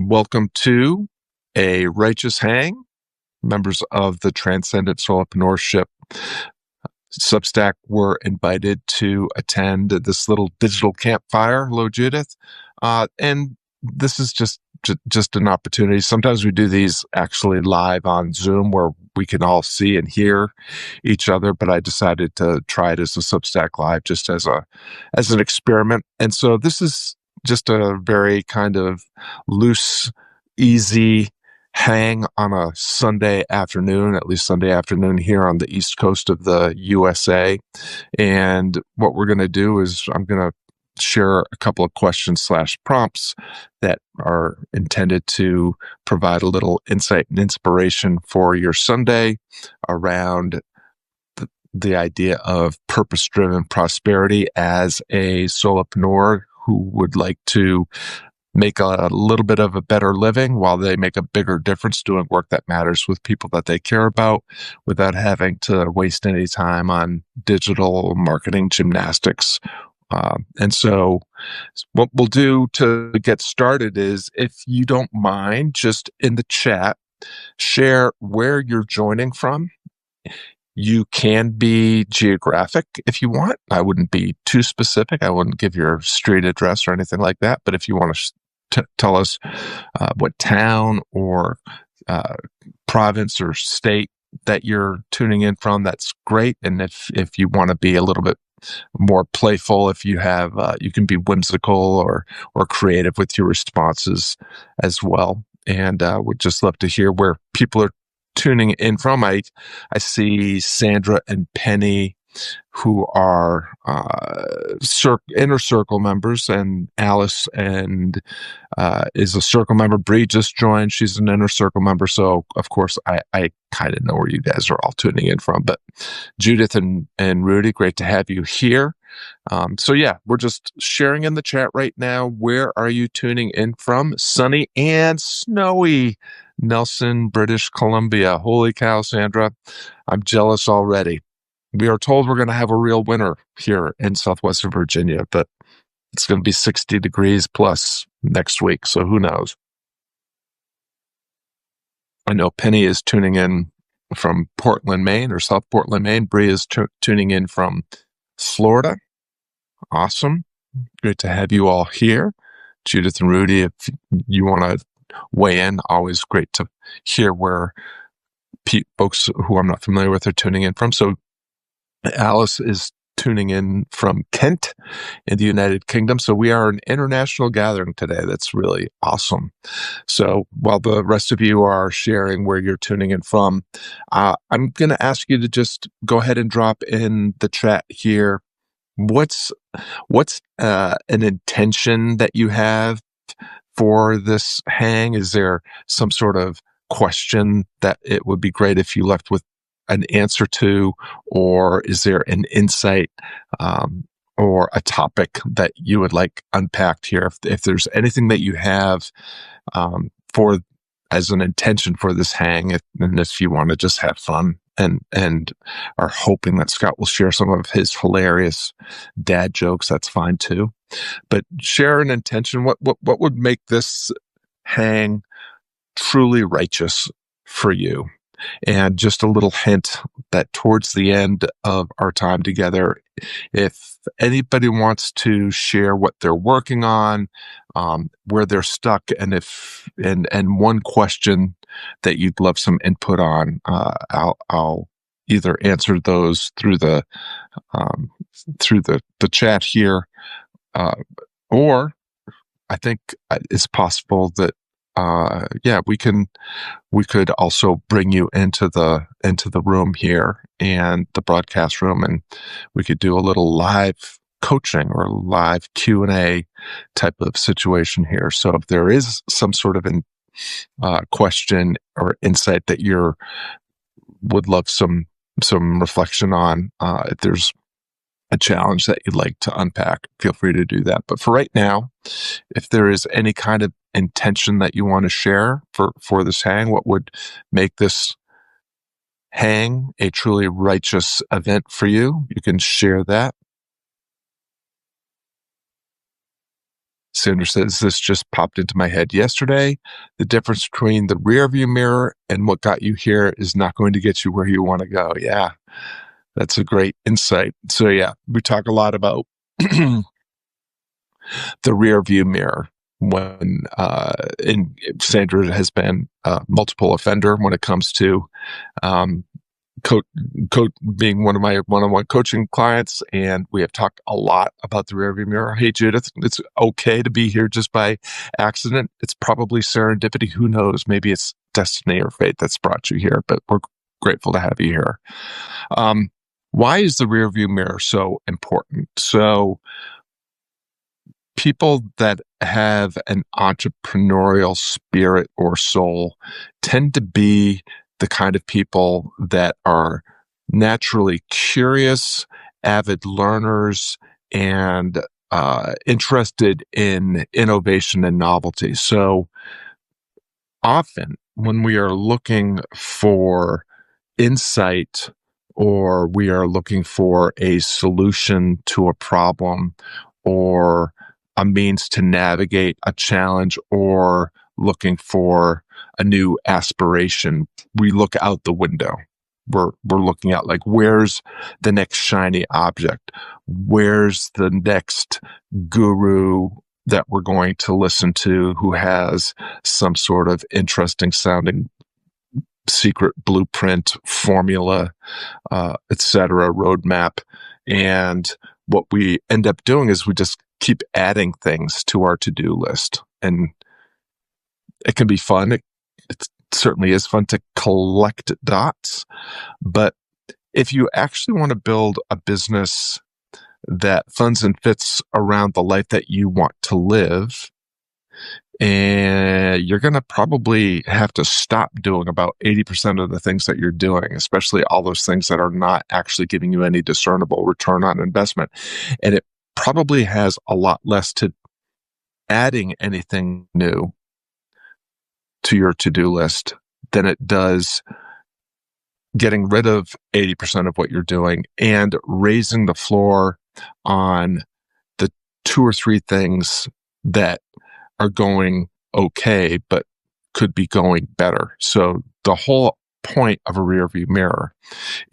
Welcome to a Righteous Hang. Members of the Transcendent Solopreneurship Substack were invited to attend this little digital campfire. Hello, Judith. And this is just an opportunity. Sometimes we do these actually live on Zoom where we can all see and hear each other, but I decided to try it as a Substack Live just as an experiment. And so this is just a very kind of loose, easy hang on a Sunday afternoon, at least Sunday afternoon here on the East Coast of the USA. And what we're going to do is I'm going to share a couple of questions / prompts that are intended to provide a little insight and inspiration for your Sunday around the idea of purpose-driven prosperity as a solopreneur who would like to make a little bit of a better living while they make a bigger difference doing work that matters with people that they care about without having to waste any time on digital marketing gymnastics. And so what we'll do to get started is, if you don't mind, just in the chat, share where you're joining from. You can be geographic if you want. I wouldn't be too specific. I wouldn't give your street address or anything like that. But if you want to tell us what town or province or state that you're tuning in from, that's great. And if you want to be a little bit more playful, if you have, you can be whimsical or creative with your responses as well. And would just love to hear where people are tuning in from. I see Sandra and Penny, who are inner circle members, and Alice and is a circle member. Bree just joined; she's an inner circle member. So, of course, I kind of know where you guys are all tuning in from. But Judith and Rudy, great to have you here. So yeah, we're just sharing in the chat right now. Where are you tuning in from? Sunny and snowy Nelson, British Columbia. Holy cow, Sandra. I'm jealous already. We are told we're going to have a real winter here in Southwestern Virginia, but it's going to be 60 degrees plus next week. So who knows? I know Penny is tuning in from Portland, Maine, or South Portland, Maine. Bree is tuning in from Florida. Awesome. Great to have you all here. Judith and Rudy, if you want to weigh in, always great to hear where folks who I'm not familiar with are tuning in from. So Alice is tuning in from Kent in the United Kingdom. So we are an international gathering today. That's really awesome. So while the rest of you are sharing where you're tuning in from, I'm going to ask you to just go ahead and drop in the chat here. What's an intention that you have for this hang? Is there some sort of question that it would be great if you left with an answer to, or is there an insight or a topic that you would like unpacked here? If there's anything that you have for as an intention for this hang, and if you want to just have fun and are hoping that Scott will share some of his hilarious dad jokes, that's fine too. But share an intention. What would make this hang truly righteous for you? And just a little hint that towards the end of our time together, if anybody wants to share what they're working on, where they're stuck, and one question that you'd love some input on, I'll either answer those through the chat here, or I think it's possible that we could also bring you into the room here and the broadcast room, and we could do a little live coaching or live Q&A type of situation here. So if there is some sort of question or insight that would love some reflection on, if there's a challenge that you'd like to unpack, feel free to do that. But for right now, if there is any kind of intention that you want to share for this hang, what would make this hang a truly righteous event for you, you can share that. Sandra says, this just popped into my head yesterday. The difference between the rearview mirror and what got you here is not going to get you where you want to go. Yeah, that's a great insight. So yeah, we talk a lot about the rearview mirror when, and Sandra has been a multiple offender when it comes to, being one of my one-on-one coaching clients, and we have talked a lot about the rearview mirror. Hey, Judith, it's okay to be here just by accident. It's probably serendipity. Who knows? Maybe it's destiny or fate that's brought you here, but we're grateful to have you here. Why is the rearview mirror so important? So people that have an entrepreneurial spirit or soul tend to be the kind of people that are naturally curious, avid learners, and interested in innovation and novelty. So often when we are looking for insight or we are looking for a solution to a problem or a means to navigate a challenge or looking for a new aspiration, we look out the window. We're looking out like, where's the next shiny object? Where's the next guru that we're going to listen to who has some sort of interesting sounding secret blueprint, formula, etc., roadmap. And what we end up doing is we just keep adding things to our to-do list. And it can be fun. It certainly is fun to collect dots. But if you actually want to build a business that funds and fits around the life that you want to live, and you're going to probably have to stop doing about 80% of the things that you're doing, especially all those things that are not actually giving you any discernible return on investment. And it probably has a lot less to adding anything new to your to-do list than it does getting rid of 80% of what you're doing and raising the floor on the 2 or 3 things that are going okay, but could be going better. So the whole point of a rearview mirror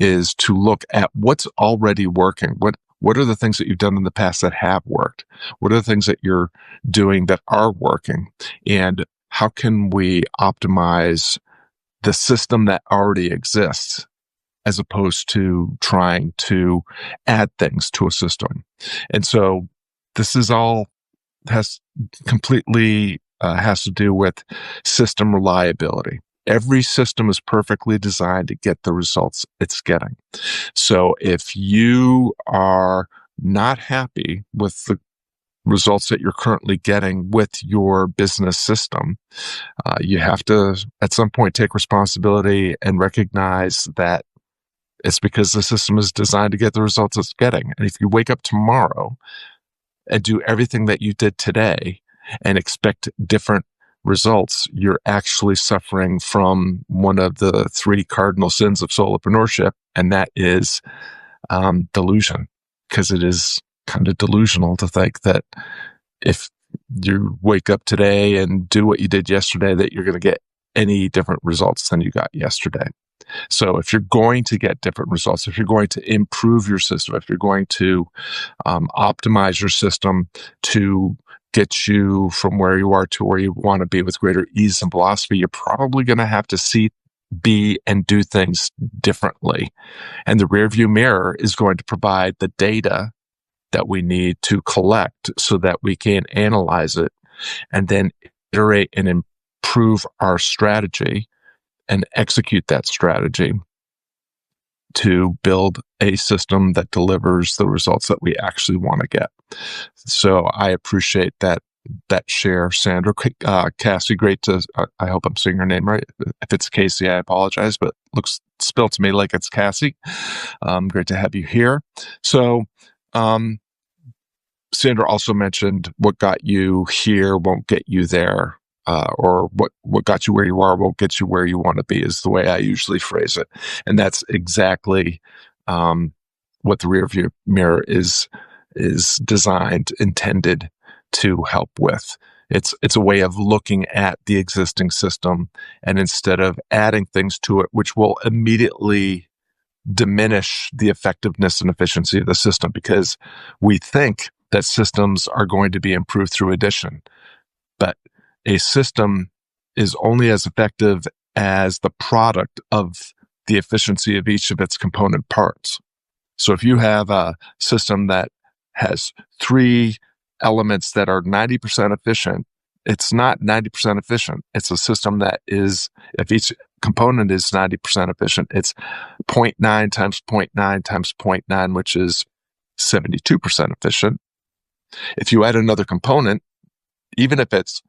is to look at what's already working. What are the things that you've done in the past that have worked? What are the things that you're doing that are working? And how can we optimize the system that already exists as opposed to trying to add things to a system? And so this is all has to do with system reliability. Every system is perfectly designed to get the results it's getting. So if you are not happy with the results that you're currently getting with your business system, you have to, at some point, take responsibility and recognize that it's because the system is designed to get the results it's getting. And if you wake up tomorrow and do everything that you did today and expect different results, you're actually suffering from one of the 3 cardinal sins of solopreneurship, and that is delusion. Because it is kind of delusional to think that if you wake up today and do what you did yesterday, that you're going to get any different results than you got yesterday. So if you're going to get different results, if you're going to improve your system, if you're going to optimize your system to get you from where you are to where you want to be with greater ease and velocity, you're probably going to have to see, be, and do things differently. And the rearview mirror is going to provide the data that we need to collect so that we can analyze it and then iterate and improve our strategy and execute that strategy to build a system that delivers the results that we actually want to get. So I appreciate that share, Sandra. Cassie, great to, I hope I'm saying her name right. If it's Casey, I apologize, but looks still to me like it's Cassie. Great to have you here. So, Sandra also mentioned what got you here won't get you there. Or what got you where you are won't get you where you want to be, is the way I usually phrase it. And that's exactly what the rearview mirror is designed, intended to help with. It's a way of looking at the existing system, and instead of adding things to it, which will immediately diminish the effectiveness and efficiency of the system, because we think that systems are going to be improved through addition. But a system is only as effective as the product of the efficiency of each of its component parts. So if you have a system that has 3 elements that are 90% efficient, it's not 90% efficient. It's a system that is, if each component is 90% efficient, it's 0.9 times 0.9 times 0.9, which is 72% efficient. If you add another component, even if it's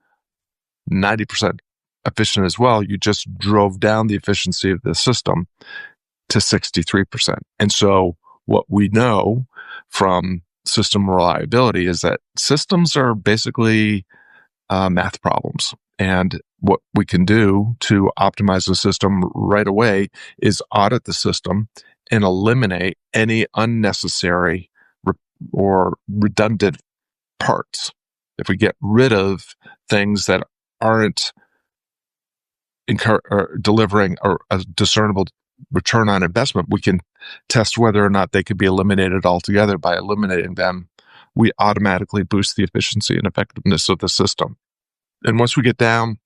90% efficient as well, you just drove down the efficiency of the system to 63%. And so what we know from system reliability is that systems are basically math problems. And what we can do to optimize the system right away is audit the system and eliminate any unnecessary or redundant parts. If we get rid of things that aren't delivering a discernible return on investment, we can test whether or not they could be eliminated altogether. By eliminating them, we automatically boost the efficiency and effectiveness of the system. And once we get down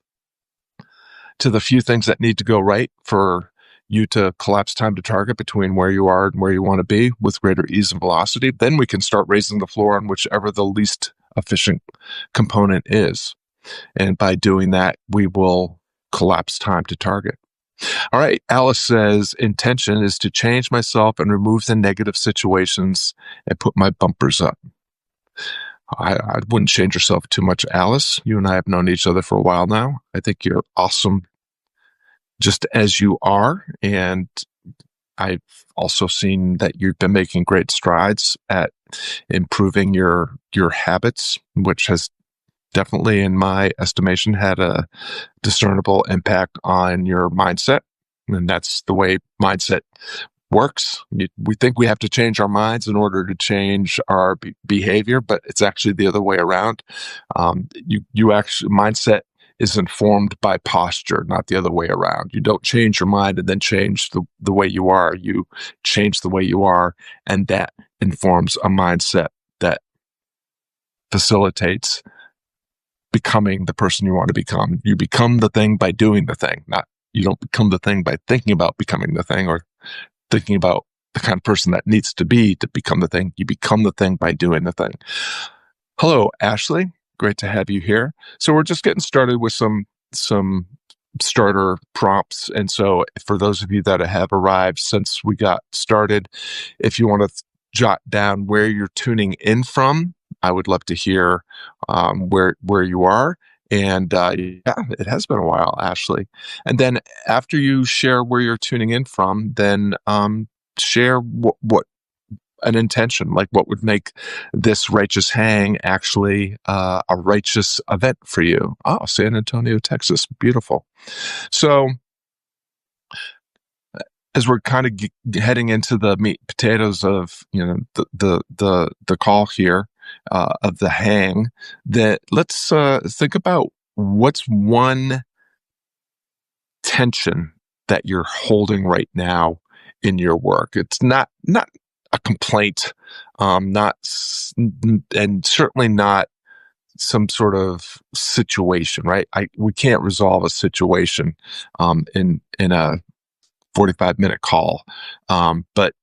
to the few things that need to go right for you to collapse time to target between where you are and where you want to be with greater ease and velocity, then we can start raising the floor on whichever the least efficient component is. And by doing that, we will collapse time to target. All right, Alice says, intention is to change myself and remove the negative situations and put my bumpers up. I wouldn't change yourself too much, Alice. You and I have known each other for a while now. I think you're awesome just as you are. And I've also seen that you've been making great strides at improving your habits, which has definitely, in my estimation, had a discernible impact on your mindset. And that's the way mindset works. We think we have to change our minds in order to change our behavior, but it's actually the other way around. You actually, mindset is informed by posture, not the other way around. You don't change your mind and then change the way you are. You change the way you are, and that informs a mindset that facilitates becoming the person you want to become. You become the thing by doing the thing, not you don't become the thing by thinking about becoming the thing or thinking about the kind of person that needs to become the thing. You become the thing by doing the thing. Hello, Ashley. Great to have you here. So we're just getting started with some starter prompts. And so for those of you that have arrived since we got started, if you want to jot down where you're tuning in from, I would love to hear where you are. And yeah, it has been a while, Ashley. And then after you share where you're tuning in from, then share what an intention, like what would make this righteous hang actually a righteous event for you. Oh, San Antonio, Texas. Beautiful. So as we're kind of heading into the meat and potatoes of the call here, of the hang, that let's think about what's one tension that you're holding right now in your work. It's not a complaint, and certainly not some sort of situation, right? We can't resolve a situation in a 45-minute call, but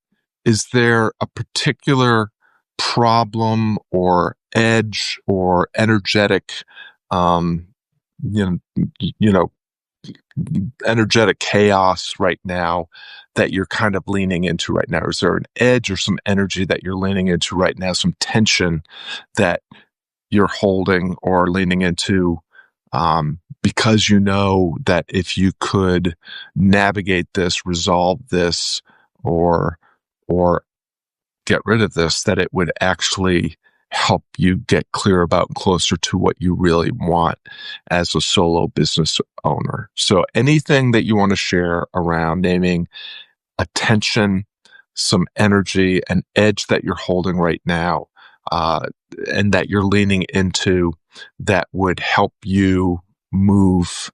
is there a particular problem or edge or energetic, energetic chaos right now that you're kind of leaning into right now? Is there an edge or some energy that you're leaning into right now, some tension that you're holding or leaning into, because you know that if you could navigate this, resolve this, or get rid of this, that it would actually help you get clear about and closer to what you really want as a solo business owner. So anything that you want to share around naming a tension, some energy, an edge that you're holding right now, that you're leaning into that would help you move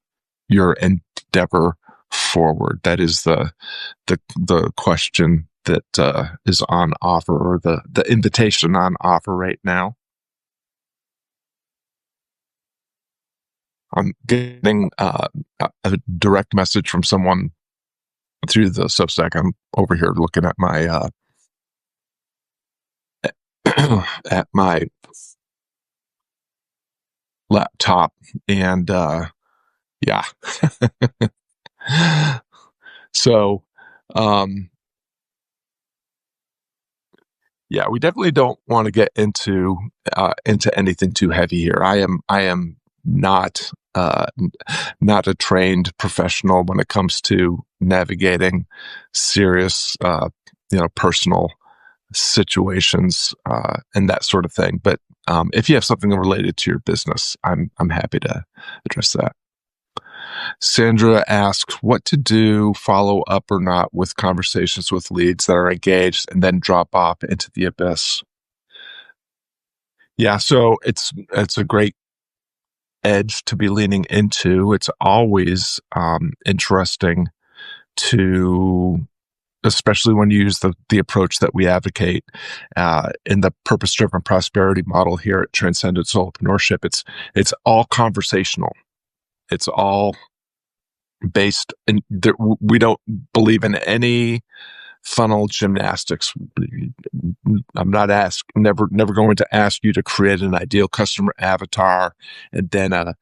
your endeavor forward? That is the question that is on offer, or the invitation on offer right now. I'm getting a direct message from someone through the Substack. I'm over here looking at my at my laptop, and yeah. So, yeah, we definitely don't want to get into anything too heavy here. I am not not a trained professional when it comes to navigating serious, personal situations and that sort of thing. But if you have something related to your business, I'm happy to address that. Sandra asks what to do, follow up or not, with conversations with leads that are engaged and then drop off into the abyss. Yeah, so it's a great edge to be leaning into. It's always interesting to, especially when you use the approach that we advocate in the purpose-driven prosperity model here at Transcendent Solopreneurship. It's all conversational. It's all based in, we don't believe in any funnel gymnastics. I'm not never going to ask you to create an ideal customer avatar and then a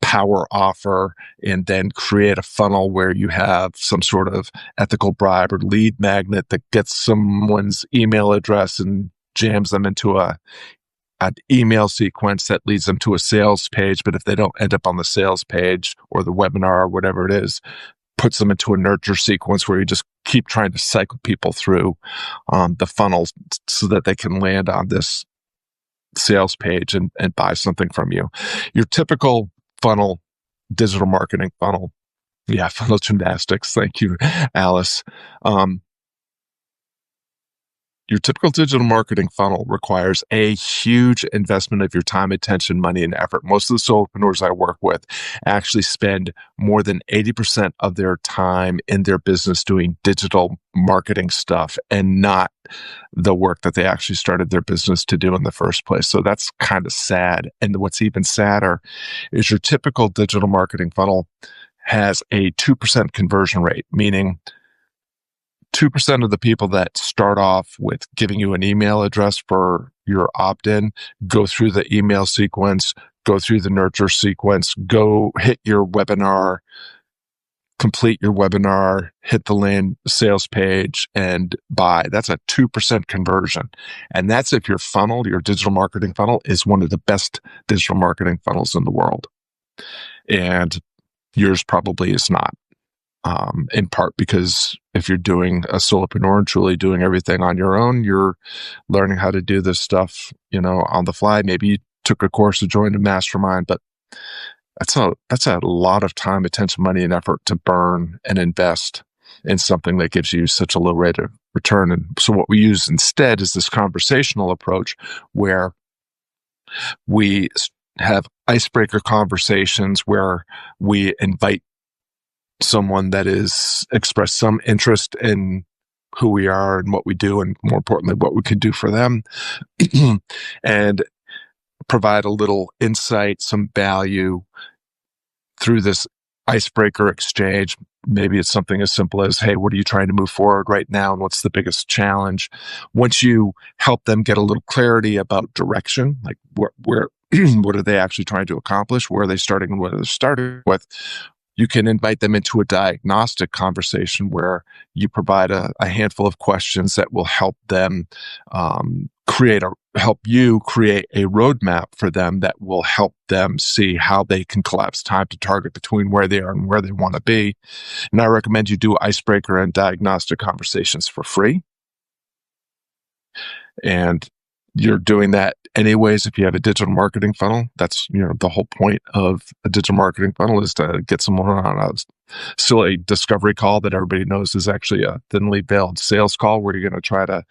power offer and then create a funnel where you have some sort of ethical bribe or lead magnet that gets someone's email address and jams them into an email sequence that leads them to a sales page. But if they don't end up on the sales page or the webinar or whatever it is, puts them into a nurture sequence where you just keep trying to cycle people through the funnels so that they can land on this sales page and buy something from you. Your typical funnel, digital marketing funnel, funnel gymnastics. Thank you, Alice. Your typical digital marketing funnel requires a huge investment of your time, attention, money, and effort. Most of the solopreneurs I work with actually spend more than 80% of their time in their business doing digital marketing stuff and not the work that they actually started their business to do in the first place. So that's kind of sad. And what's even sadder is your typical digital marketing funnel has a 2% conversion rate, meaning 2% of the people that start off with giving you an email address for your opt-in go through the email sequence, go through the nurture sequence, go hit your webinar, complete your webinar, hit the land sales page and buy. That's a 2% conversion. And that's if your funnel, your digital marketing funnel, is one of the best digital marketing funnels in the world. And yours probably is not. In part because if you're doing a solopreneur and truly doing everything on your own, you're learning how to do this stuff, on the fly. Maybe you took a course to join a mastermind, but that's a lot of time, attention, money, and effort to burn and invest in something that gives you such a low rate of return. And so what we use instead is this conversational approach where we have icebreaker conversations where we invite someone that is expressed some interest in who we are and what we do, and more importantly, what we could do for them, and provide a little insight, some value through this icebreaker exchange. Maybe it's something as simple as, hey, what are you trying to move forward right now? And what's the biggest challenge? Once you help them get a little clarity about direction, like where what are they actually trying to accomplish? Where are they starting and what are they starting with? You can invite them into a diagnostic conversation where you provide a handful of questions that will help them help you create a roadmap for them that will help them see how they can collapse time to target between where they are and where they want to be. And I recommend you do icebreaker and diagnostic conversations for free. And you're doing that anyways if you have a digital marketing funnel. That's the whole point of a digital marketing funnel is to get someone on a silly discovery call that everybody knows is actually a thinly veiled sales call where you're going to try to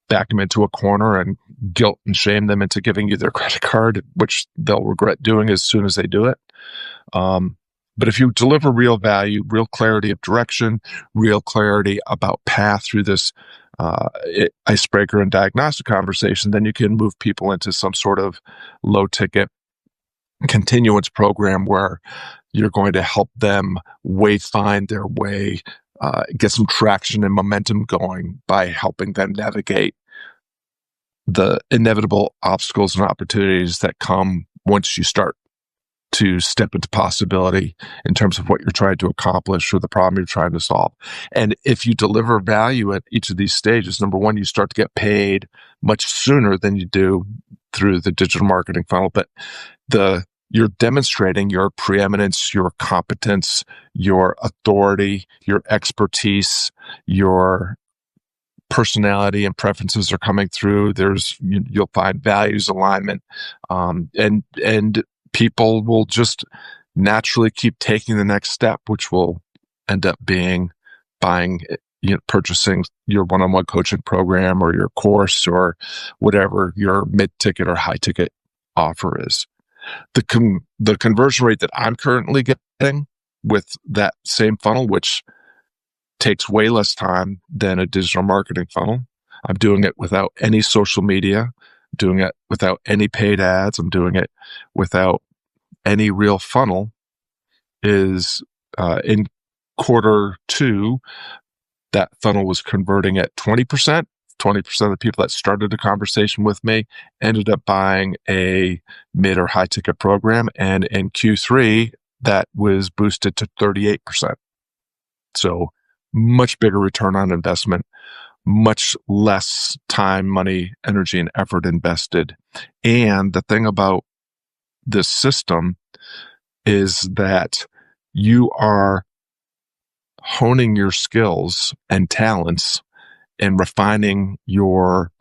back them into a corner and guilt and shame them into giving you their credit card, which they'll regret doing as soon as they do it. But if you deliver real value, real clarity of direction, real clarity about path through this icebreaker and diagnostic conversation, then you can move people into some sort of low ticket continuance program where you're going to help them find their way, get some traction and momentum going by helping them navigate the inevitable obstacles and opportunities that come once you start to step into possibility in terms of what you're trying to accomplish or the problem you're trying to solve. And if you deliver value at each of these stages, number one, you start to get paid much sooner than you do through the digital marketing funnel. But you're demonstrating your preeminence, your competence, your authority, your expertise, your personality and preferences are coming through. You'll find values alignment, and people will just naturally keep taking the next step, which will end up being purchasing your one-on-one coaching program or your course or whatever your mid-ticket or high-ticket offer is. The conversion rate that I'm currently getting with that same funnel, which takes way less time than a digital marketing funnel. I'm doing it without any social media, doing it without any paid ads. I'm doing it without any real funnel. Is in quarter two, that funnel was converting at 20%. 20% of the people that started a conversation with me ended up buying a mid or high ticket program. And in Q3, that was boosted to 38%. So much bigger return on investment, much less time, money, energy, and effort invested. And the thing about this system is that you are honing your skills and talents and refining your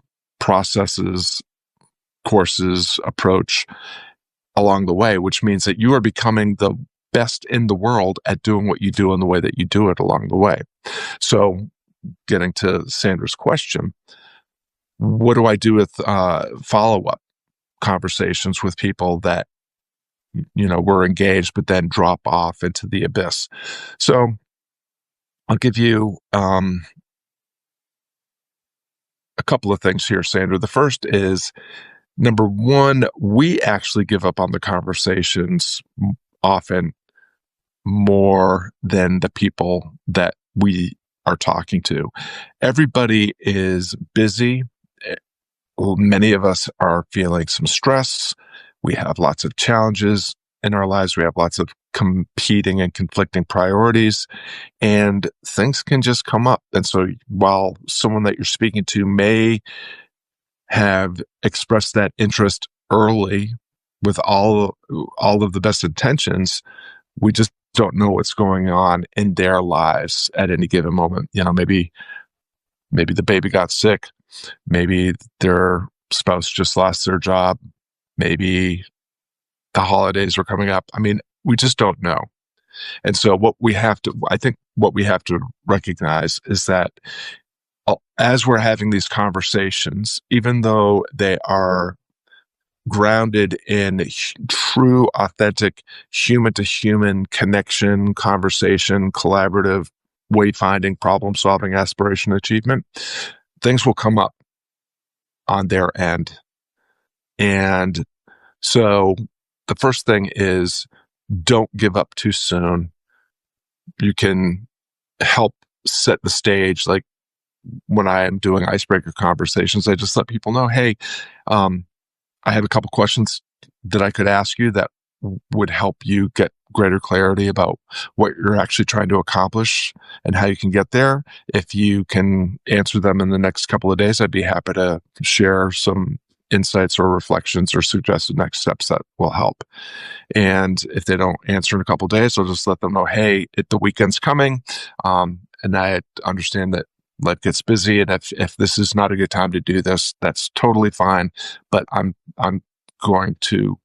processes, courses, approach along the way, which means that you are becoming the best in the world at doing what you do in the way that you do it along the way. So getting to Sandra's question, what do I do with follow-up conversations with people that, were engaged, but then drop off into the abyss? So I'll give you a couple of things here, Sandra. The first is, number one, we actually give up on the conversations often more than the people that we are talking to. Everybody is busy. Many of us are feeling some stress. We have lots of challenges in our lives. We have lots of competing and conflicting priorities, and things can just come up. And so while someone that you're speaking to may have expressed that interest early with all of the best intentions, we just don't know what's going on in their lives at any given moment. Maybe the baby got sick. Maybe their spouse just lost their job. Maybe the holidays are coming up. I mean, we just don't know. And so what we have to recognize is that as we're having these conversations, even though they are grounded in true, authentic, human-to-human connection, conversation, collaborative, wayfinding, problem-solving, aspiration, achievement, things will come up on their end. And so the first thing is, don't give up too soon. You can help set the stage. Like when I am doing icebreaker conversations, I just let people know, hey, I have a couple questions that I could ask you that would help you get greater clarity about what you're actually trying to accomplish and how you can get there. If you can answer them in the next couple of days, I'd be happy to share some insights or reflections or suggested next steps that will help. And if they don't answer in a couple of days, I'll just let them know, hey, the weekend's coming. And I understand that life gets busy. And if this is not a good time to do this, that's totally fine. But I'm going to,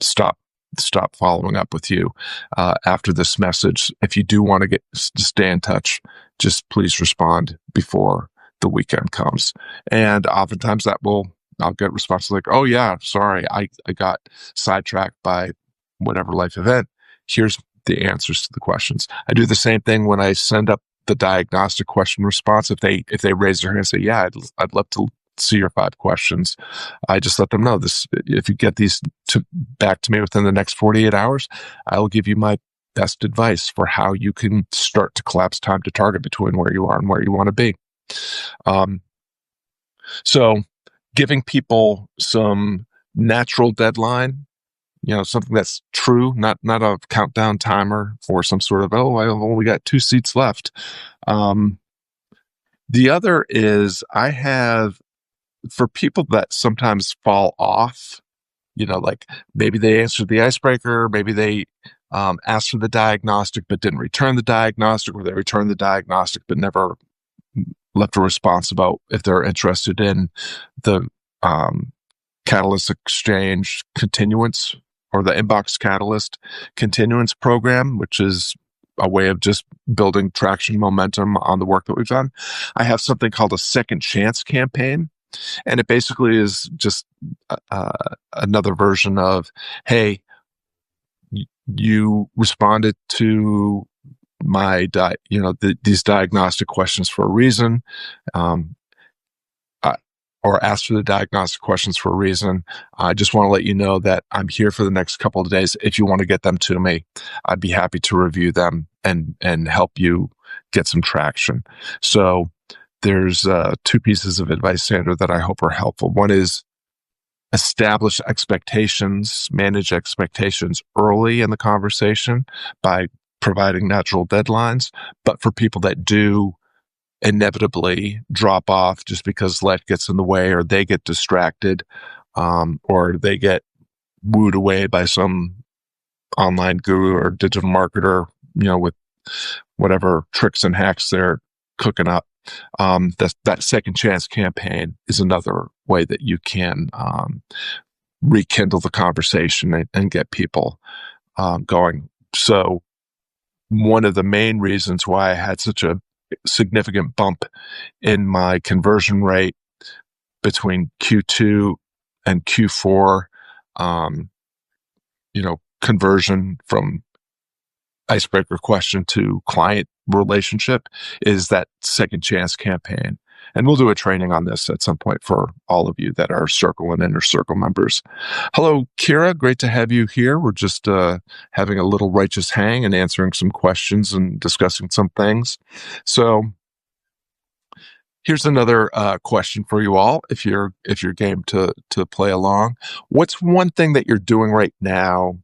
stop following up with you after this message. If you do want to stay in touch, just please respond before the weekend comes. And oftentimes I'll get responses like, oh yeah, sorry, I got sidetracked by whatever life event. Here's the answers to the questions. I do the same thing when I send up the diagnostic question response. If they raise their hand and say, yeah, I'd love to see your 5 questions, I just let them know this. If you get these back to me within the next 48 hours, I will give you my best advice for how you can start to collapse time to target between where you are and where you want to be. So giving people some natural deadline, something that's true, not a countdown timer or some sort of, oh, I've only got 2 seats left. The other is I have, for people that sometimes fall off, like maybe they answered the icebreaker, maybe they asked for the diagnostic but didn't return the diagnostic, or they returned the diagnostic but never left a response about if they're interested in the Catalyst Exchange continuance or the Inbox Catalyst continuance program, which is a way of just building traction momentum on the work that we've done. I have something called a second chance campaign. And it basically is just another version of, hey, you responded to my these diagnostic questions for a reason, or asked for the diagnostic questions for a reason. I just want to let you know that I'm here for the next couple of days. If you want to get them to me, I'd be happy to review them and help you get some traction. So there's 2 pieces of advice, Sandra, that I hope are helpful. One is establish expectations, manage expectations early in the conversation by providing natural deadlines. But for people that do inevitably drop off just because life gets in the way, or they get distracted, or they get wooed away by some online guru or digital marketer, with whatever tricks and hacks they're cooking up. That second chance campaign is another way that you can rekindle the conversation and get people going. So one of the main reasons why I had such a significant bump in my conversion rate between Q2 and Q4, conversion from icebreaker question to client relationship, is that second chance campaign. And we'll do a training on this at some point for all of you that are Circle and Inner Circle members. Hello, Kira. Great to have you here. We're just having a little righteous hang and answering some questions and discussing some things. So here's another question for you all, if you're game to play along. What's one thing that you're doing right now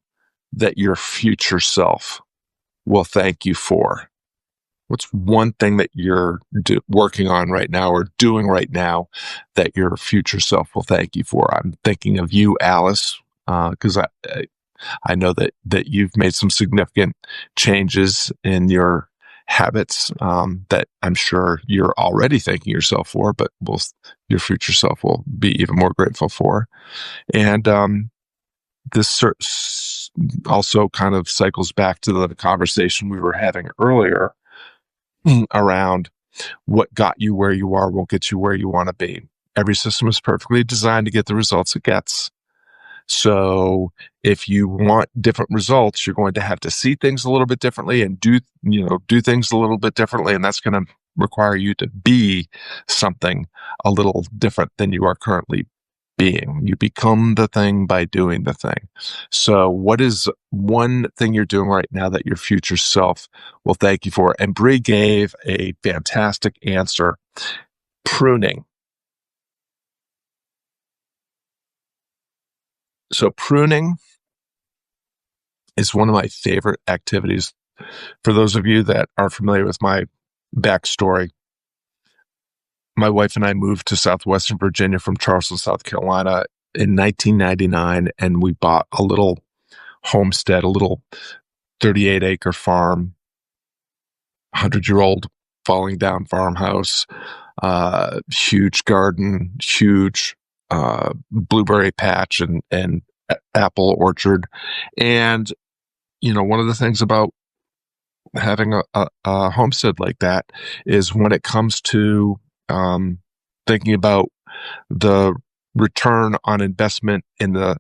that your future self will thank you for? What's one thing that you're working on right now or doing right now that your future self will thank you for? I'm thinking of you, Alice, because I know that you've made some significant changes in your habits that I'm sure you're already thanking yourself for, but your future self will be even more grateful for. And this also kind of cycles back to the conversation we were having earlier around what got you where you are won't get you where you want to be. Every system is perfectly designed to get the results it gets. So if you want different results, you're going to have to see things a little bit differently and do things a little bit differently. And that's going to require you to be something a little different than you are currently being. You become the thing by doing the thing. So what is one thing you're doing right now that your future self will thank you for? And Bree gave a fantastic answer: pruning. So pruning is one of my favorite activities. For those of you that are familiar with my backstory, my wife and I moved to Southwestern Virginia from Charleston, South Carolina in 1999, and we bought a little homestead, a little 38-acre farm, 100-year-old falling down farmhouse, huge garden, huge blueberry patch and apple orchard. And, one of the things about having a homestead like that is when it comes to thinking about the return on investment in the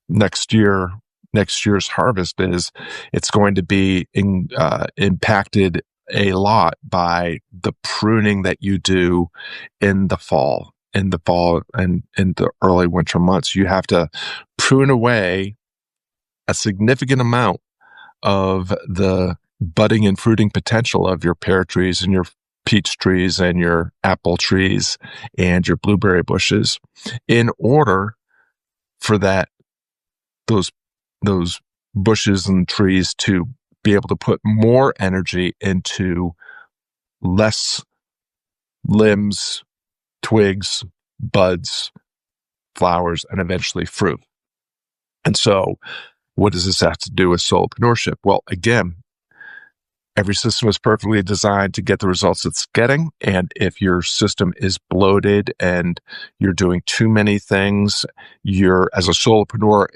next year's harvest is it's going to be impacted a lot by the pruning that you do in the fall and in the early winter months. You have to prune away a significant amount of the budding and fruiting potential of your pear trees and your peach trees and your apple trees and your blueberry bushes in order for those bushes and trees to be able to put more energy into less limbs, twigs, buds, flowers, and eventually fruit. And so what does this have to do with solopreneurship? Well, again, every system is perfectly designed to get the results it's getting. And if your system is bloated and you're doing too many things, as a solopreneur,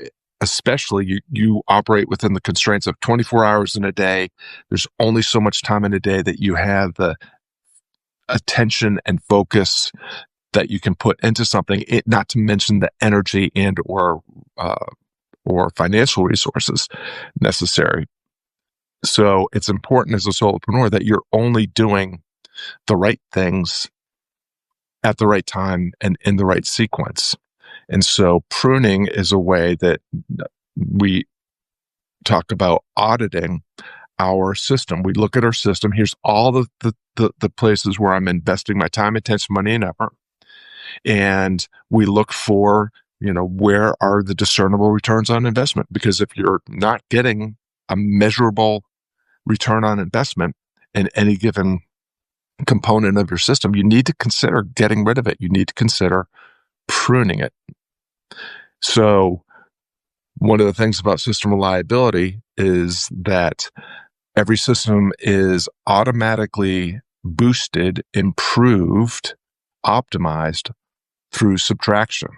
especially, you operate within the constraints of 24 hours in a day. There's only so much time in a day that you have the attention and focus that you can put into something, not to mention the energy and or financial resources necessary. So it's important as a solopreneur that you're only doing the right things at the right time and in the right sequence. And so pruning is a way that we talk about auditing our system. We look at our system. Here's all the places where I'm investing my time, attention, money, and effort. And we look for, where are the discernible returns on investment? Because if you're not getting a measurable return on investment in any given component of your system, you need to consider getting rid of it. You need to consider pruning it. So one of the things about system reliability is that every system is automatically boosted, improved, optimized through subtraction.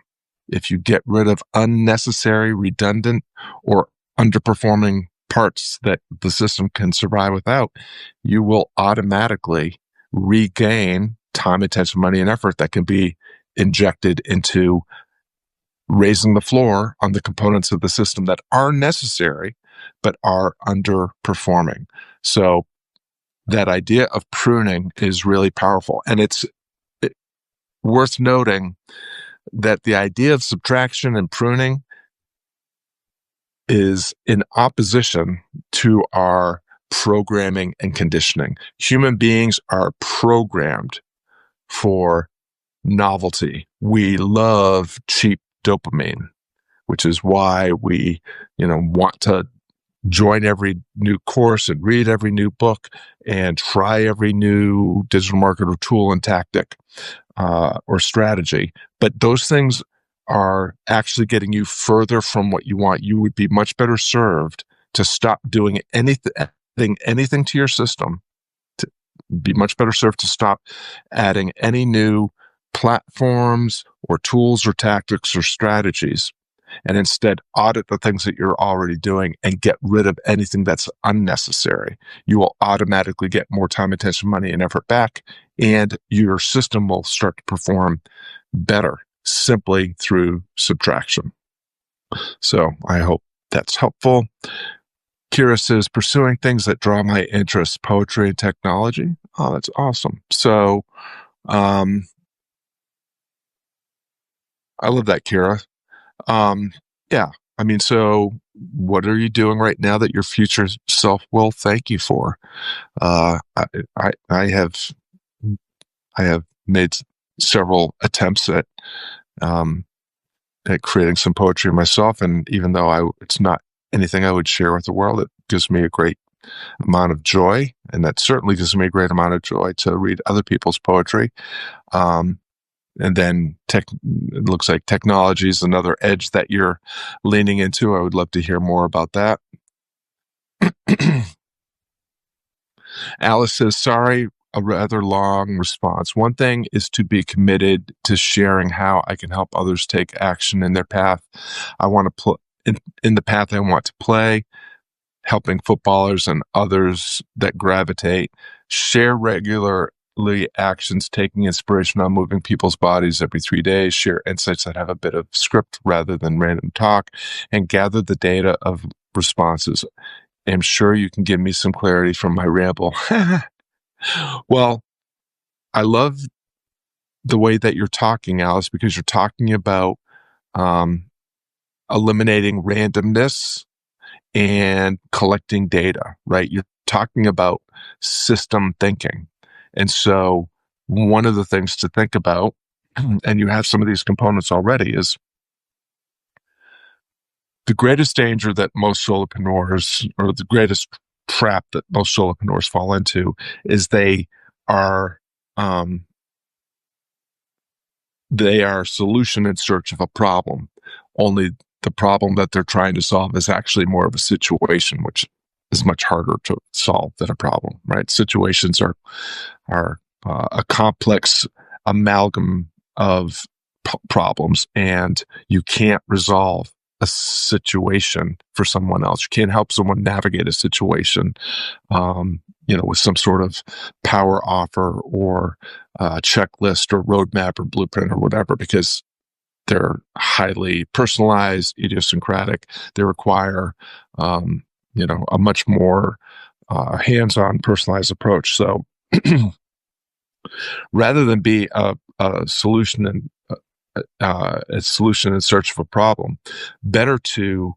If you get rid of unnecessary, redundant, or underperforming parts that the system can survive without, you will automatically regain time, attention, money, and effort that can be injected into raising the floor on the components of the system that are necessary but are underperforming. So that idea of pruning is really powerful. And it's worth noting that the idea of subtraction and pruning is in opposition to our programming and conditioning. Human beings are programmed for novelty. We love cheap dopamine, which is why we, want to join every new course and read every new book and try every new digital marketer tool and tactic or strategy. But those things are actually getting you further from what you want. You would be much better served to stop doing anything to your system, to be much better served to stop adding any new platforms or tools or tactics or strategies, and instead audit the things that you're already doing and get rid of anything that's unnecessary. You will automatically get more time, attention, money, and effort back, and your system will start to perform better simply through subtraction. So I hope that's helpful. Kira says, pursuing things that draw my interest, poetry and technology. Oh, that's awesome. So I love that, Kira. Yeah. So what are you doing right now that your future self will thank you for? I have made several attempts at creating some poetry myself, and even though it's not anything I would share with the world, it gives me a great amount of joy, and that certainly gives me a great amount of joy to read other people's poetry. And then it looks like technology is another edge that you're leaning into. I would love to hear more about that. Alice says, sorry, a rather long response. One thing is to be committed to sharing how I can help others take action in their path. I want to in the path I want to play, helping footballers and others that gravitate, share regular actions, taking inspiration on moving people's bodies every 3 days, share insights that have a bit of script rather than random talk, and gather the data of responses. I'm sure you can give me some clarity from my ramble. Well, I love the way that you're talking, Alice, because you're talking about eliminating randomness and collecting data, right? You're talking about system thinking. And so one of the things to think about, and you have some of these components already, is the greatest danger that most solopreneurs, or the greatest trap that most solopreneurs fall into, is they are solution in search of a problem. Only the problem that they're trying to solve is actually more of a situation, which is much harder to solve than a problem, right? Situations are a complex amalgam of problems, and you can't resolve a situation for someone else. You can't help someone navigate a situation, with some sort of power offer or checklist or roadmap or blueprint or whatever, because they're highly personalized, idiosyncratic. They require, a much more hands-on, personalized approach. So rather than be a solution in search of a problem, better to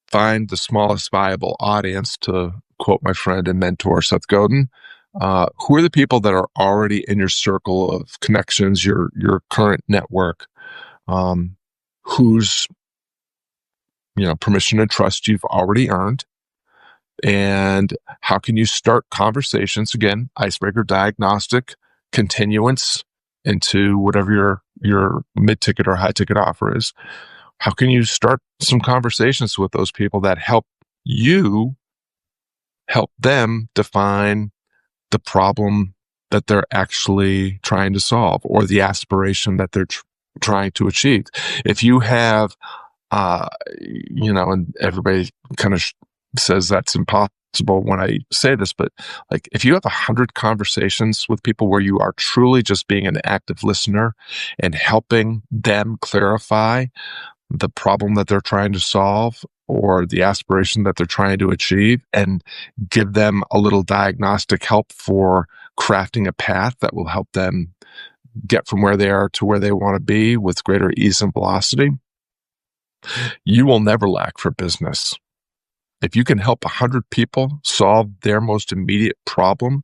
find the smallest viable audience, to quote my friend and mentor Seth Godin. Who are the people that are already in your circle of connections, your current network, whose permission and trust you've already earned, and how can you start conversations, again, icebreaker, diagnostic, continuance into whatever your mid-ticket or high-ticket offer is. How can you start some conversations with those people that help them define the problem that they're actually trying to solve, or the aspiration that they're trying to achieve? If you have, and everybody kind of says that's impossible when I say this, but like, if you have 100 conversations with people where you are truly just being an active listener and helping them clarify the problem that they're trying to solve or the aspiration that they're trying to achieve, and give them a little diagnostic help for crafting a path that will help them get from where they are to where they want to be with greater ease and velocity, you will never lack for business. If you can help 100 people solve their most immediate problem,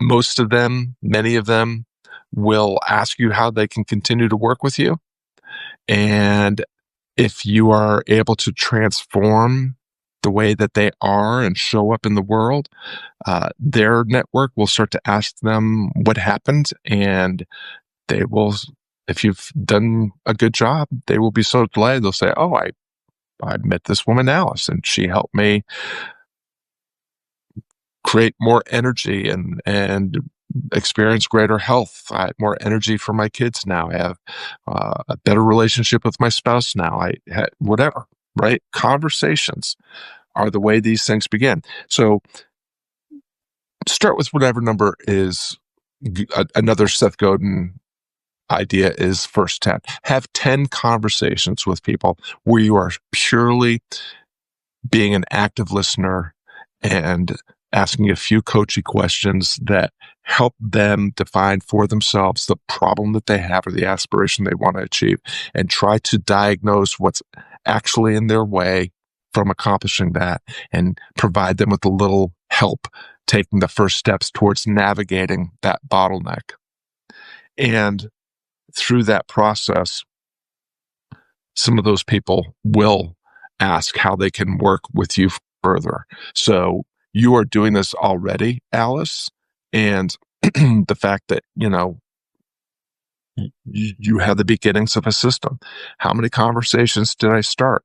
many of them will ask you how they can continue to work with you. And if you are able to transform the way that they are and show up in the world, their network will start to ask them what happened, and they will, if you've done a good job, they will be so delighted. They'll say, "Oh, I met this woman, Alice, and she helped me create more energy and experience greater health. I have more energy for my kids now. I have a better relationship with my spouse now. Whatever, right? Conversations are the way these things begin. So start with whatever number is another Seth Godin idea is first 10. Have 10 conversations with people where you are purely being an active listener and asking a few coachy questions that help them define for themselves the problem that they have or the aspiration they want to achieve, and try to diagnose what's actually in their way from accomplishing that, and provide them with a little help taking the first steps towards navigating that bottleneck. And through that process, some of those people will ask how they can work with you further. So you are doing this already, Alice, and the fact that, you have the beginnings of a system. How many conversations did I start?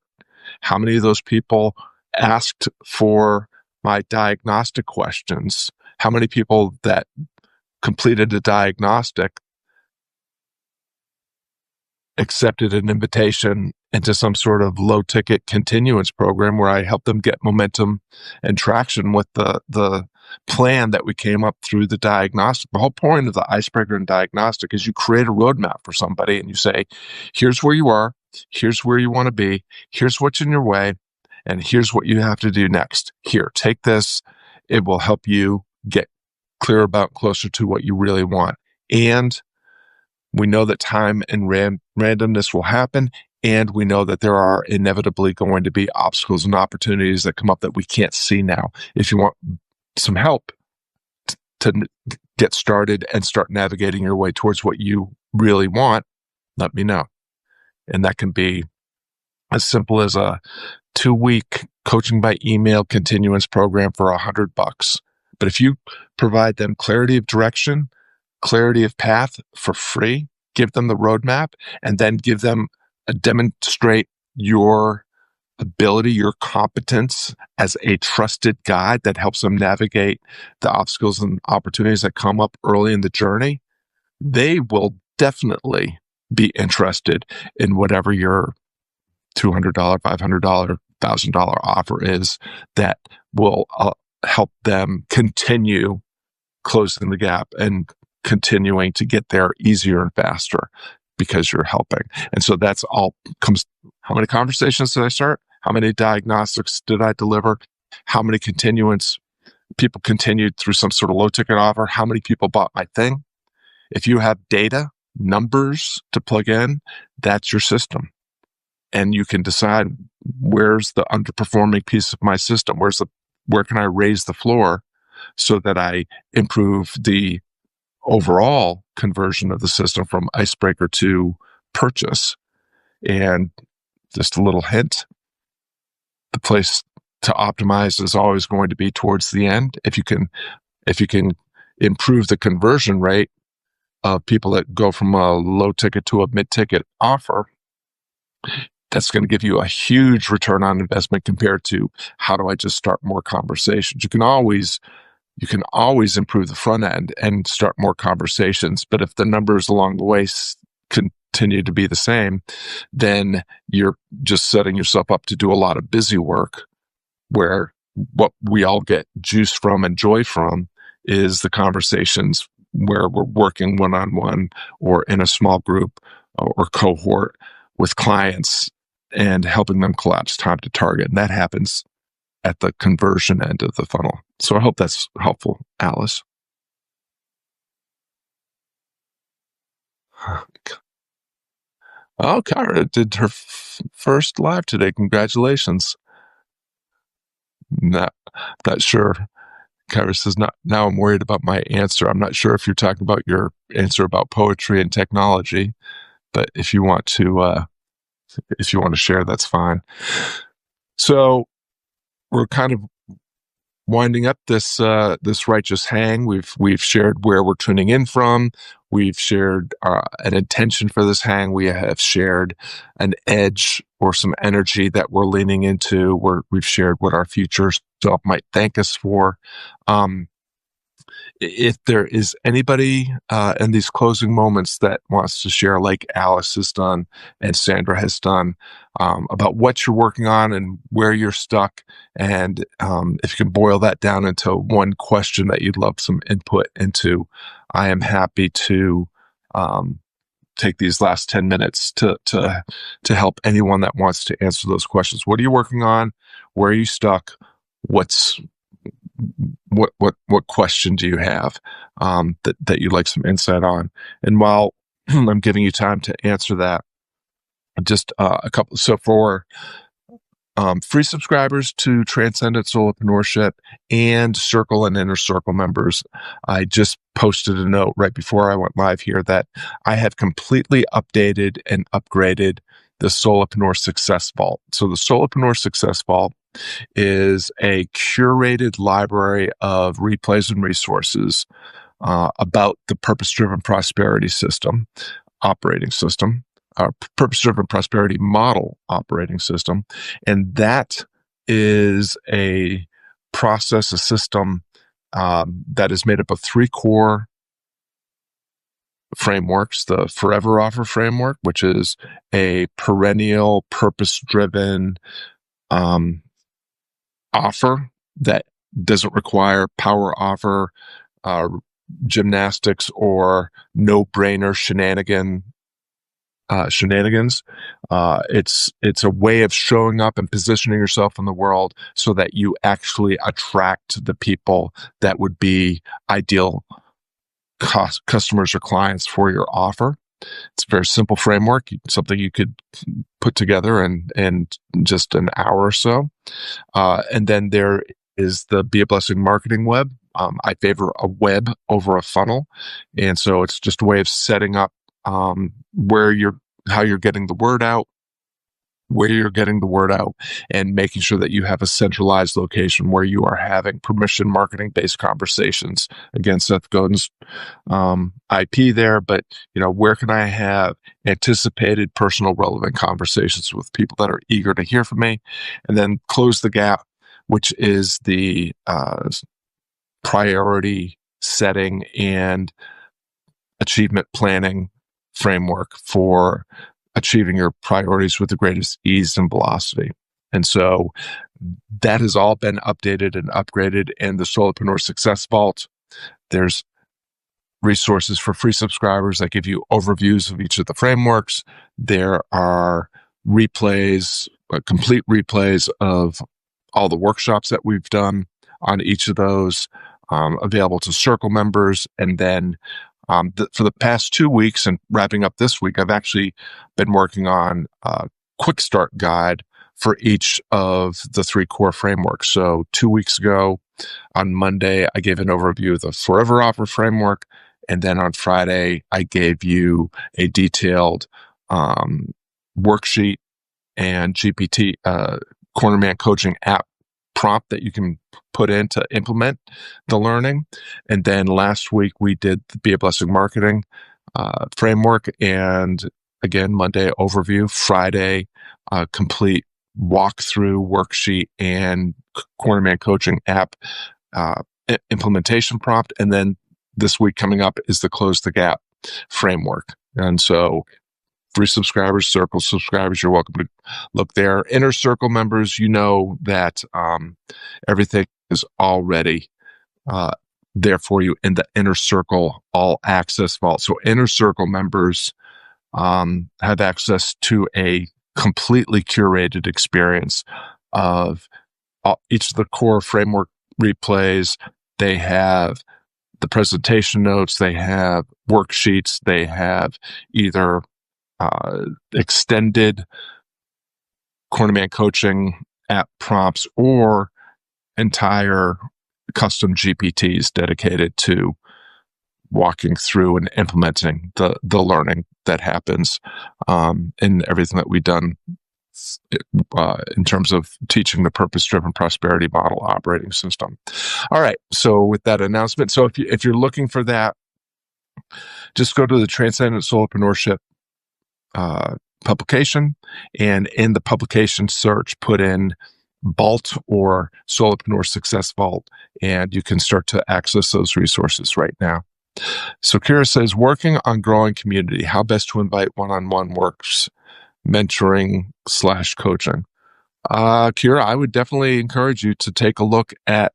How many of those people asked for my diagnostic questions? How many people that completed a diagnostic accepted an invitation into some sort of low ticket continuance program where I help them get momentum and traction with the plan that we came up through the diagnostic. The whole point of the icebreaker and diagnostic is you create a roadmap for somebody and you say, here's where you are, here's where you want to be, here's what's in your way, and here's what you have to do next. Here, take this. It will help you get clear about closer to what you really want. And we know that time and randomness will happen, and we know that there are inevitably going to be obstacles and opportunities that come up that we can't see now. If you want some help to get started and start navigating your way towards what you really want, let me know. And that can be as simple as a 2-week coaching by email continuance program for $100. But if you provide them clarity of direction, clarity of path for free, give them the roadmap, and then give them demonstrate your ability, your competence as a trusted guide that helps them navigate the obstacles and opportunities that come up early in the journey, they will definitely be interested in whatever your $200, $500, $1,000 offer is that will help them continue closing the gap and continuing to get there easier and faster because you're helping. And so that's all comes. How many conversations did I start? How many diagnostics did I deliver? How many continuance people continued through some sort of low ticket offer? How many people bought my thing? If you have data, numbers to plug in, that's your system. And you can decide where's the underperforming piece of my system? Where can I raise the floor so that I improve the overall conversion of the system from icebreaker to purchase? And just a little hint, the place to optimize is always going to be towards the end. If you can improve the conversion rate of people that go from a low ticket to a mid ticket offer, that's going to give you a huge return on investment compared to how do I just start more conversations. You can always improve the front end and start more conversations. But if the numbers along the way continue to be the same, then you're just setting yourself up to do a lot of busy work, where what we all get juice from and joy from is the conversations where we're working one-on-one or in a small group or cohort with clients and helping them collapse time to target. And that happens at the conversion end of the funnel. So I hope that's helpful, Alice. Oh, Kara did her first live today. Congratulations. Not sure. Kara says, now I'm worried about my answer. I'm not sure if you're talking about your answer about poetry and technology, but if you want to share, that's fine. So we're kind of winding up this righteous hang. We've shared where we're tuning in from. We've shared an intention for this hang. We have shared an edge or some energy that we're leaning into. We've shared what our future self might thank us for. If there is anybody in these closing moments that wants to share, like Alice has done and Sandra has done, about what you're working on and where you're stuck, and if you can boil that down into one question that you'd love some input into, I am happy to take these last 10 minutes to help anyone that wants to answer those questions. What are you working on? Where are you stuck? What question do you have that you'd like some insight on? And while I'm giving you time to answer that, just a couple. So for free subscribers to Transcendent Solopreneurship and Circle and Inner Circle members, I just posted a note right before I went live here that I have completely updated and upgraded the Solopreneur Success Vault. So the Solopreneur Success Vault is a curated library of replays and resources about the purpose-driven prosperity system, operating system, purpose-driven prosperity model operating system. And that is a process, a system that is made up of 3 core frameworks, the Forever Offer framework, which is a perennial, purpose-driven offer that doesn't require power offer, gymnastics, or no-brainer shenanigans. It's a way of showing up and positioning yourself in the world so that you actually attract the people that would be ideal customers or clients for your offer. It's a very simple framework, something you could put together in just an hour or so. And then there is the Be a Blessing marketing web. I favor a web over a funnel. And so it's just a way of setting up how you're getting the word out, where you're getting the word out, and making sure that you have a centralized location where you are having permission marketing-based conversations. Again, Seth Godin's IP there, but where can I have anticipated, personal, relevant conversations with people that are eager to hear from me? And then Close the Gap, which is the priority setting and achievement planning framework for achieving your priorities with the greatest ease and velocity. And so that has all been updated and upgraded in the Solopreneur Success Vault. There's resources for free subscribers that give you overviews of each of the frameworks. There are replays, complete replays of all the workshops that we've done on each of those, available to Circle members. And then for the past 2 weeks and wrapping up this week, I've actually been working on a quick start guide for each of the 3 core frameworks. So 2 weeks ago on Monday, I gave an overview of the Forever Offer framework. And then on Friday, I gave you a detailed worksheet and GPT Cornerman coaching app prompt that you can put in to implement the learning. And then last week we did the Be a Blessing marketing framework. And again, Monday overview, Friday complete walkthrough worksheet and Cornerman coaching app implementation prompt. And then this week coming up is the Close the Gap framework. And so free subscribers, Circle subscribers, you're welcome to look there. Inner Circle members, you know that everything is already there for you in the Inner Circle All Access Vault. So Inner Circle members have access to a completely curated experience of each of the core framework replays. They have the presentation notes, they have worksheets, they have either extended Cornerman coaching app prompts or entire custom GPTs dedicated to walking through and implementing the learning that happens in everything that we've done in terms of teaching the purpose-driven prosperity model operating system. All right. So with that announcement, so if you're looking for that, just go to the Transcendent Solopreneurship publication, and in the publication search, put in Vault or Solopreneur Success Vault, and you can start to access those resources right now. So Kira says, working on growing community, how best to invite one-on-one works, mentoring / coaching. Kira, I would definitely encourage you to take a look at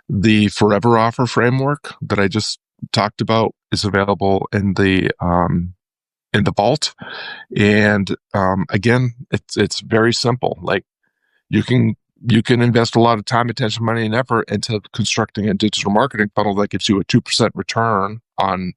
the Forever Offer framework that I just talked about is available in the vault. And again, it's very simple. Like you can invest a lot of time, attention, money, and effort into constructing a digital marketing funnel that gives you a 2% return on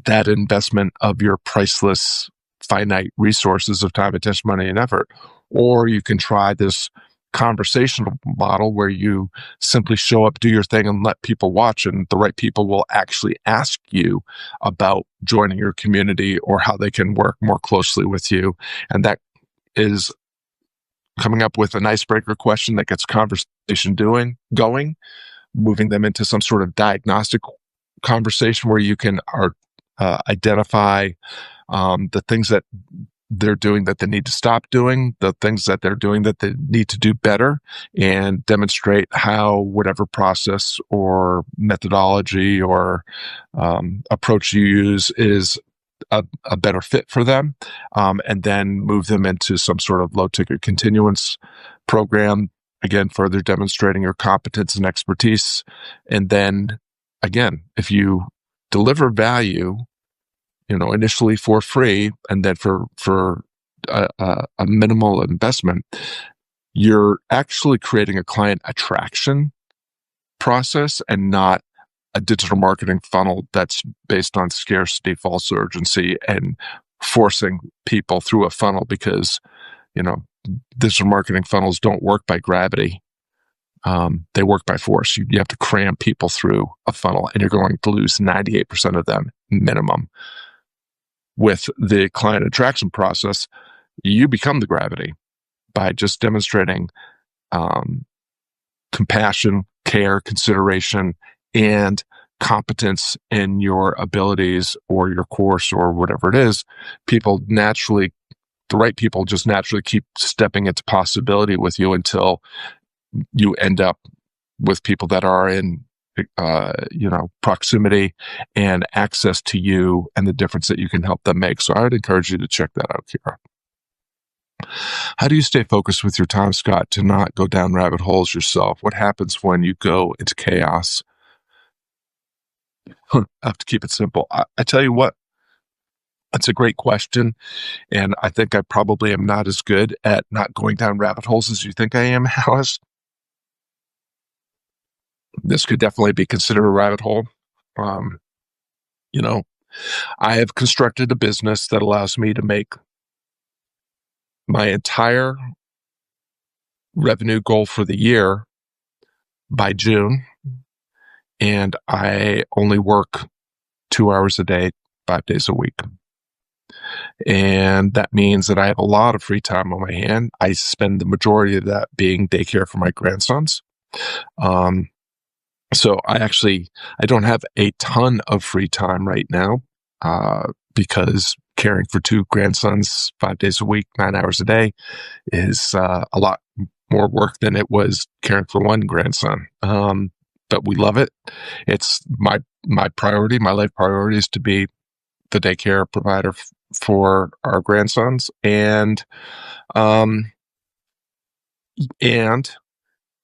that investment of your priceless, finite resources of time, attention, money, and effort. Or you can try this conversational model where you simply show up, do your thing, and let people watch, and the right people will actually ask you about joining your community or how they can work more closely with you. And that is coming up with an icebreaker question that gets conversation going, moving them into some sort of diagnostic conversation where you can identify the things that they're doing that they need to stop doing, the things that they're doing that they need to do better, and demonstrate how whatever process or methodology or approach you use is a better fit for them, and then move them into some sort of low ticket continuance program, again, further demonstrating your competence and expertise. And then again, if you deliver value, initially for free, and then for a minimal investment, you're actually creating a client attraction process and not a digital marketing funnel that's based on scarcity, false urgency, and forcing people through a funnel, because, digital marketing funnels don't work by gravity. They work by force. You have to cram people through a funnel, and you're going to lose 98% of them minimum. With the client attraction process, you become the gravity by just demonstrating compassion, care, consideration, and competence in your abilities or your course or whatever it is. The right people just naturally keep stepping into possibility with you until you end up with people that are in proximity and access to you and the difference that you can help them make. So I would encourage you to check that out, Kira. How do you stay focused with your time, Scott, to not go down rabbit holes yourself? What happens when you go into chaos? I have to keep it simple. I tell you what, that's a great question. And I think I probably am not as good at not going down rabbit holes as you think I am, Alice. This could definitely be considered a rabbit hole. I have constructed a business that allows me to make my entire revenue goal for the year by June, and I only work 2 hours a day, 5 days a week. And that means that I have a lot of free time on my hand. I spend the majority of that being daycare for my grandsons. So I don't have a ton of free time right now, because caring for 2 grandsons 5 days a week, 9 hours a day is a lot more work than it was caring for 1 grandson. But we love it. It's my priority. My life priority is to be the daycare provider for our grandsons. And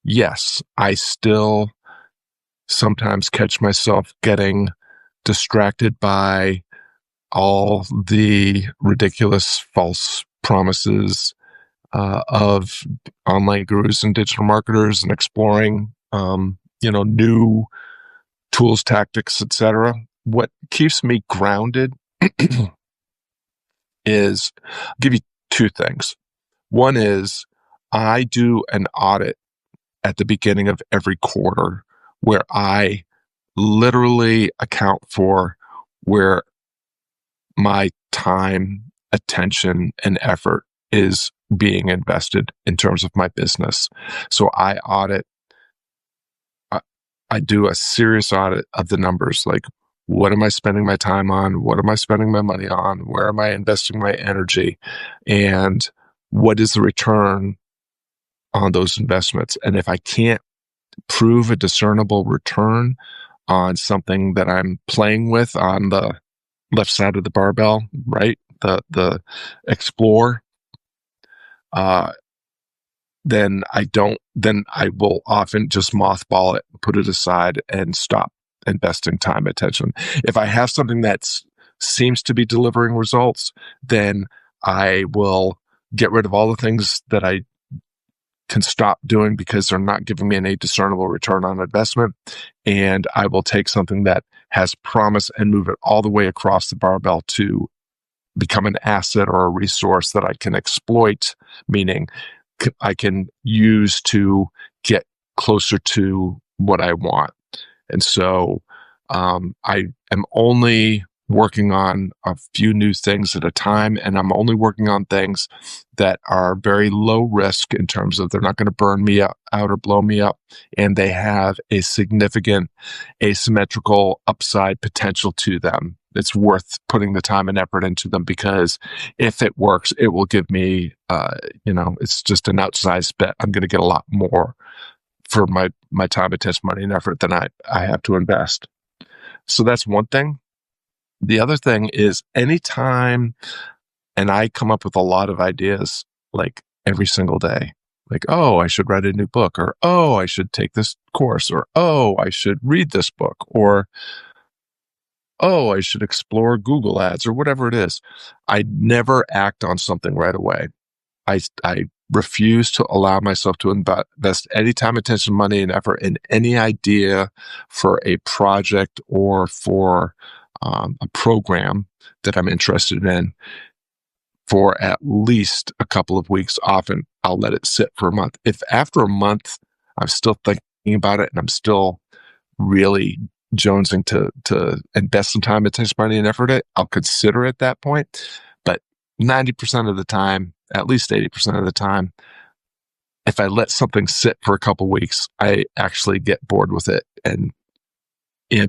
yes, I still sometimes catch myself getting distracted by all the ridiculous false promises of online gurus and digital marketers, and exploring new tools, tactics, etc. What keeps me grounded is, I'll give you 2 things. One is I do an audit at the beginning of every quarter where I literally account for where my time, attention, and effort is being invested in terms of my business. So I audit. I do a serious audit of the numbers, like, what am I spending my time on? What am I spending my money on? Where am I investing my energy? And what is the return on those investments? And if I can't prove a discernible return on something that I'm playing with on the left side of the barbell, right? The explore, then I will often just mothball it, put it aside, and stop investing time, attention. If I have something that seems to be delivering results, then I will get rid of all the things that I can stop doing because they're not giving me any discernible return on investment. And I will take something that has promise and move it all the way across the barbell to become an asset or a resource that I can exploit, meaning I can use to get closer to what I want. And so I am only working on a few new things at a time, and I'm only working on things that are very low risk in terms of they're not going to burn me out or blow me up, and they have a significant asymmetrical upside potential to them. it's worth putting the time and effort into them, because if it works, it will give me, it's just an outsized bet. I'm going to get a lot more for my time, attention, money, and effort than I have to invest. So that's one thing. The other thing is, anytime, and I come up with a lot of ideas like every single day, like, oh, I should write a new book, or, oh, I should take this course, or, oh, I should read this book, or, oh, I should explore Google ads, or whatever it is. I never act on something right away. I refuse to allow myself to invest any time, attention, money, and effort in any idea for a project or for a program that I'm interested in for at least a couple of weeks. Often I'll let it sit for a month. If after a month I'm still thinking about it and I'm still really jonesing to invest some time, attention, money, and effort in it, I'll consider it at that point. But 90% of the time, at least 80% of the time, if I let something sit for a couple weeks, I actually get bored with it and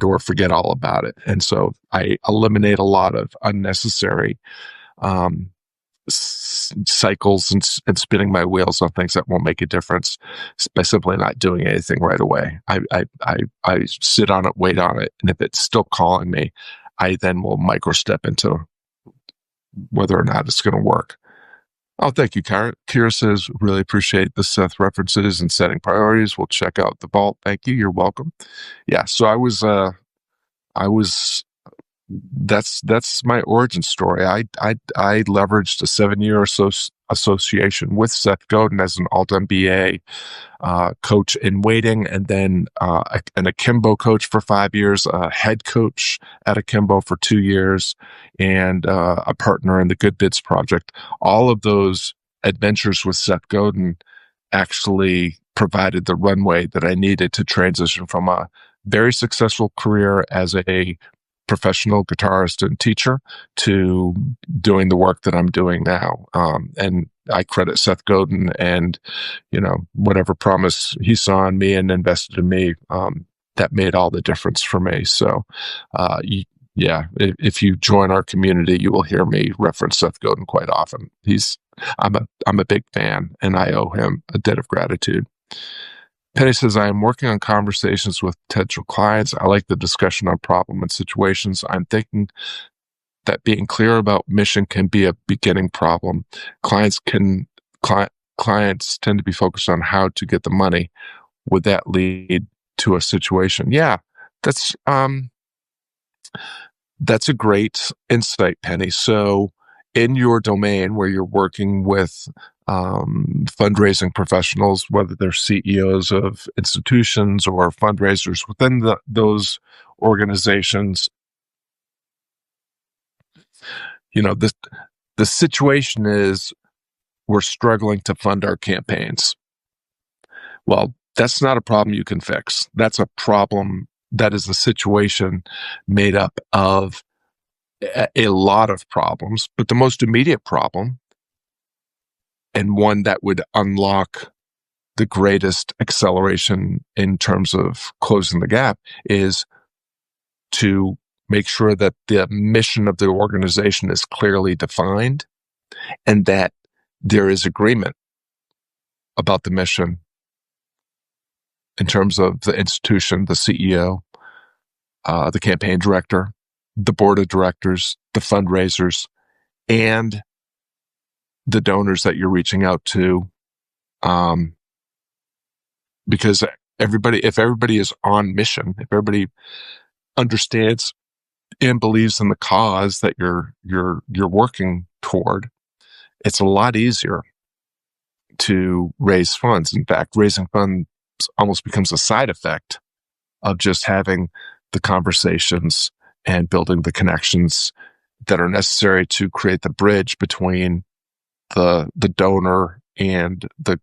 or forget all about it. And so I eliminate a lot of unnecessary cycles and spinning my wheels on things that won't make a difference by simply not doing anything right away. I sit on it, wait on it, and if it's still calling me, I then will micro-step into whether or not it's going to work. Oh, thank you, Kara. Kira says, really appreciate the Seth references and setting priorities. We'll check out the vault. Thank you. You're welcome. Yeah. So that's my origin story. I leveraged a 7-year association with Seth Godin as an alt MBA coach in waiting, and then an akimbo coach for 5 years, a head coach at akimbo for 2 years, and a partner in the Good Bits project. All of those adventures with Seth Godin actually provided the runway that I needed to transition from a very successful career as a professional guitarist and teacher to doing the work that I'm doing now. And I credit Seth Godin and, whatever promise he saw in me and invested in me, that made all the difference for me. So, if you join our community, you will hear me reference Seth Godin quite often. I'm a big fan, and I owe him a debt of gratitude. Penny says, I am working on conversations with potential clients. I like the discussion on problem and situations. I'm thinking that being clear about mission can be a beginning problem. Clients tend to be focused on how to get the money. Would that lead to a situation? Yeah, that's a great insight, Penny. So in your domain where you're working with fundraising professionals, whether they're CEOs of institutions or fundraisers within those organizations, the situation is we're struggling to fund our campaigns. Well, that's not a problem you can fix. That's a problem. That is a situation made up of a lot of problems, but the most immediate problem, and one that would unlock the greatest acceleration in terms of closing the gap, is to make sure that the mission of the organization is clearly defined and that there is agreement about the mission in terms of the institution, the CEO, the campaign director, the board of directors, the fundraisers, and the donors that you're reaching out to. Because if everybody is on mission, if everybody understands and believes in the cause that you're working toward, it's a lot easier to raise funds. In fact, raising funds almost becomes a side effect of just having the conversations and building the connections that are necessary to create the bridge between the donor and the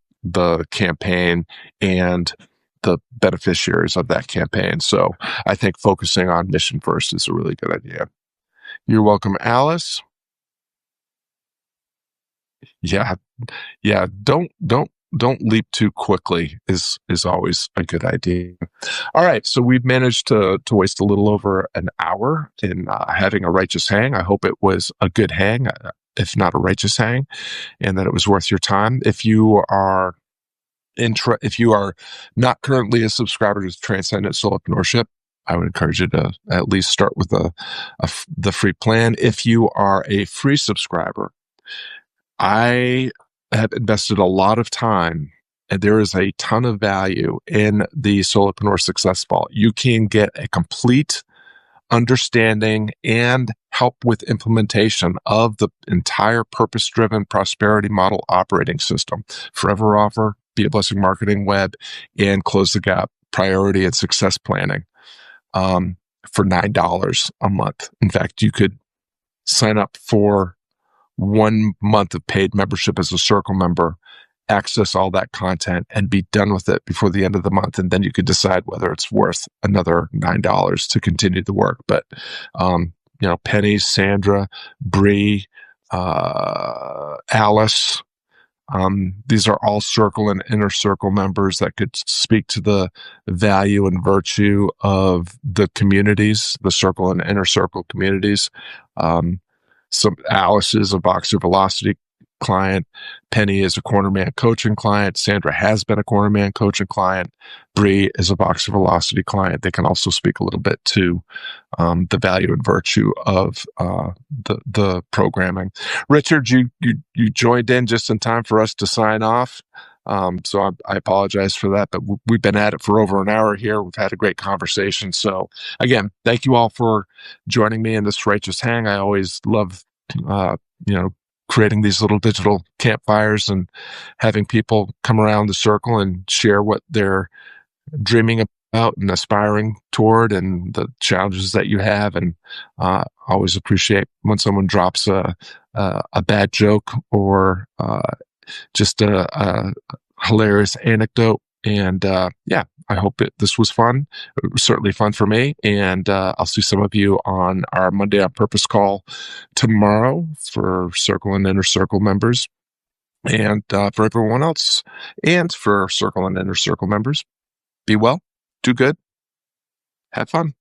campaign and the beneficiaries of that campaign. So I think focusing on mission first is a really good idea. You're welcome, Alice. Yeah. Don't leap too quickly is always a good idea. All right. So we've managed to waste a little over an hour in having a righteous hang. I hope it was a good hang, if not a righteous hang, and that it was worth your time. If you are if you are not currently a subscriber to Transcendent Solopreneurship, I would encourage you to at least start with the free plan. If you are a free subscriber, I have invested a lot of time, and there is a ton of value in the Solopreneur Success Vault. You can get a complete understanding and help with implementation of the entire purpose-driven prosperity model operating system. Forever Offer, Be a Blessing Marketing Web, and Close the Gap Priority and Success Planning for $9 a month. In fact, you could sign up for 1 month of paid membership as a Circle member, access all that content, and be done with it before the end of the month. And then you could decide whether it's worth another $9 to continue the work. But, Penny, Sandra, Bree, Alice, these are all Circle and Inner Circle members that could speak to the value and virtue of the communities, the Circle and Inner Circle communities. Alice is a Voxer Velocity client. Penny is a Cornerman coaching client. Sandra has been a Cornerman coaching client. Bree is a Voxer Velocity client. They can also speak a little bit to the value and virtue of the programming. Richard, you joined in just in time for us to sign off. So I apologize for that, but we've been at it for over an hour here. We've had a great conversation. So again, thank you all for joining me in this righteous hang. I always love, creating these little digital campfires and having people come around the circle and share what they're dreaming about and aspiring toward and the challenges that you have. And always appreciate when someone drops a bad joke or just a hilarious anecdote. And I hope this was fun. It was certainly fun for me. And I'll see some of you on our Monday on Purpose call tomorrow for Circle and Inner Circle members. And for everyone else, and for Circle and Inner Circle members, be well, do good, have fun.